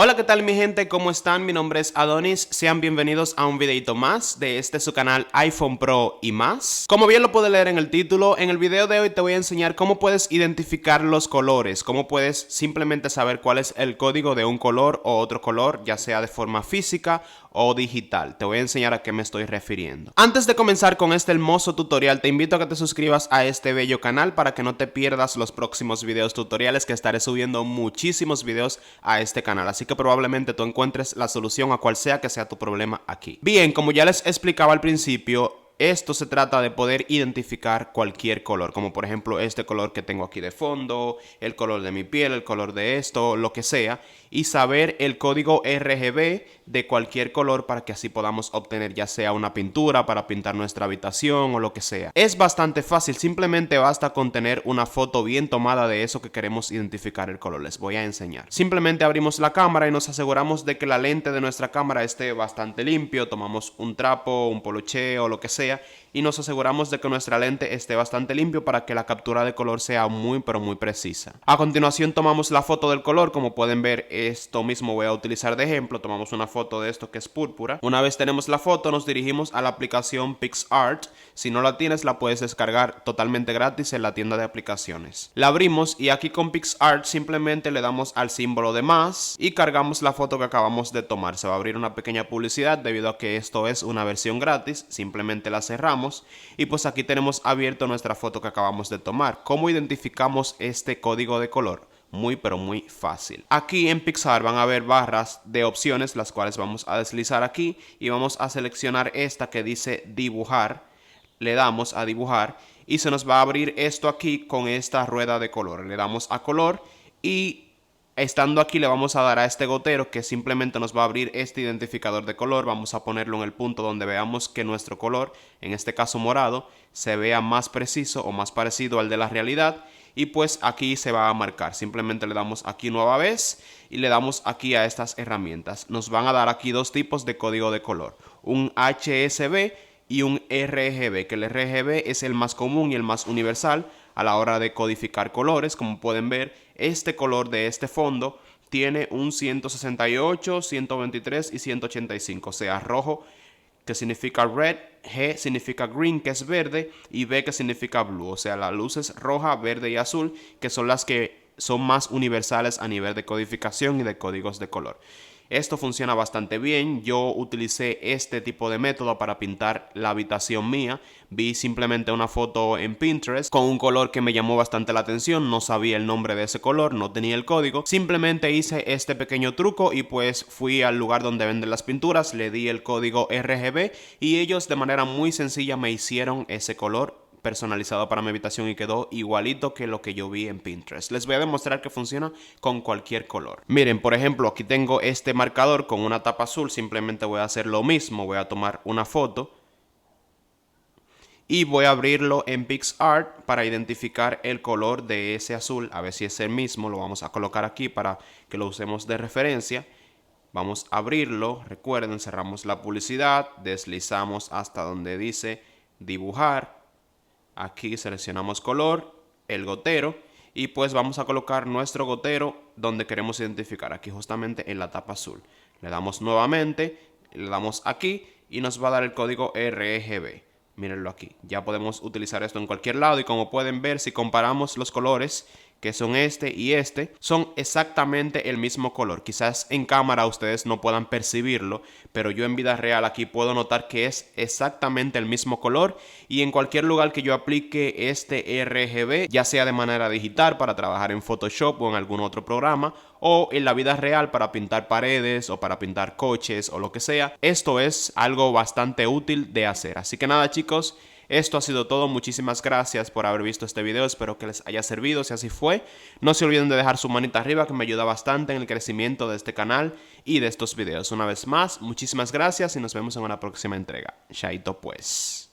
Hola, ¿qué tal mi gente? ¿Cómo están? Mi nombre es Adonis. Sean bienvenidos a un videito más de su canal iPhone Pro y más. Como bien lo puedes leer en el título, en el video de hoy te voy a enseñar cómo puedes identificar los colores, cómo puedes simplemente saber cuál es el código de un color o otro color, ya sea de forma física o digital. Te voy a enseñar a qué me estoy refiriendo. Antes de comenzar con este hermoso tutorial, te invito a que te suscribas a este bello canal para que no te pierdas los próximos videos tutoriales, que estaré subiendo muchísimos videos a este canal. Así que probablemente tú encuentres la solución a cual sea que sea tu problema aquí. Bien, como ya les explicaba al principio, esto se trata de poder identificar cualquier color, como por ejemplo este color que tengo aquí de fondo, el color de mi piel, el color de esto, lo que sea, y saber el código RGB de cualquier color para que así podamos obtener ya sea una pintura para pintar nuestra habitación o lo que sea. Es bastante fácil, simplemente basta con tener una foto bien tomada de eso que queremos identificar el color. Les voy a enseñar. Simplemente abrimos la cámara y nos aseguramos de que la lente de nuestra cámara esté bastante limpio, tomamos un trapo, un poloché o lo que sea, y nos aseguramos de que nuestra lente esté bastante limpio para que la captura de color sea muy precisa. A continuación tomamos la foto del color. Como pueden ver, esto mismo voy a utilizar de ejemplo. Tomamos una foto de esto que es púrpura. Una vez tenemos la foto, nos dirigimos a la aplicación PicsArt. Si no la tienes, la puedes descargar totalmente gratis en la tienda de aplicaciones. La abrimos y aquí con PicsArt simplemente le damos al símbolo de más y cargamos la foto que acabamos de tomar. Se va a abrir una pequeña publicidad debido a que esto es una versión gratis. Simplemente la cerramos y pues aquí tenemos abierto nuestra foto que acabamos de tomar. ¿Cómo identificamos este código de color? Muy fácil. Aquí en PicsArt van a haber barras de opciones, las cuales vamos a deslizar aquí y vamos a seleccionar esta que dice dibujar. Le damos a dibujar y se nos va a abrir esto aquí con esta rueda de color. Le damos a color y estando aquí le vamos a dar a este gotero que simplemente nos va a abrir este identificador de color. Vamos a ponerlo en el punto donde veamos que nuestro color, en este caso morado, se vea más preciso o más parecido al de la realidad. Y pues aquí se va a marcar. Simplemente le damos aquí nueva vez y le damos aquí a estas herramientas. Nos van a dar aquí dos tipos de código de color. Un HSB y un RGB, que el RGB es el más común y el más universal a la hora de codificar colores. Como pueden ver, este color de este fondo tiene un 168, 123 y 185, o sea, rojo que significa red, G significa green, que es verde, y B que significa blue, o sea, las luces roja, verde y azul, que son las que son más universales a nivel de codificación y de códigos de color. Esto funciona bastante bien. Yo utilicé este tipo de método para pintar la habitación mía. Vi simplemente una foto en Pinterest con un color que me llamó bastante la atención. No sabía el nombre de ese color, no tenía el código. Simplemente hice este pequeño truco y pues fui al lugar donde venden las pinturas, le di el código RGB y ellos de manera muy sencilla me hicieron ese color personalizado para mi habitación y quedó igualito que lo que yo vi en Pinterest. Les voy a demostrar que funciona con cualquier color. Miren, por ejemplo, aquí tengo este marcador con una tapa azul. Simplemente voy a hacer lo mismo. Voy a tomar una foto y voy a abrirlo en PicsArt para identificar el color de ese azul. A ver si es el mismo. Lo vamos a colocar aquí para que lo usemos de referencia. Vamos a abrirlo. Recuerden, cerramos la publicidad, deslizamos hasta donde dice dibujar. Aquí seleccionamos color, el gotero, y pues vamos a colocar nuestro gotero donde queremos identificar, aquí justamente en la tapa azul. Le damos nuevamente, le damos aquí y nos va a dar el código RGB. Mírenlo aquí. Ya podemos utilizar esto en cualquier lado y como pueden ver, si comparamos los colores que son este y este, son exactamente el mismo color. Quizás en cámara ustedes no puedan percibirlo, pero yo en vida real aquí puedo notar que es exactamente el mismo color y en cualquier lugar que yo aplique este RGB, ya sea de manera digital para trabajar en Photoshop o en algún otro programa, o en la vida real para pintar paredes o para pintar coches o lo que sea, esto es algo bastante útil de hacer. Así que nada, chicos, esto ha sido todo. Muchísimas gracias por haber visto este video. Espero que les haya servido. Si así fue, no se olviden de dejar su manita arriba, que me ayuda bastante en el crecimiento de este canal y de estos videos. Una vez más, muchísimas gracias y nos vemos en una próxima entrega. Chaito pues.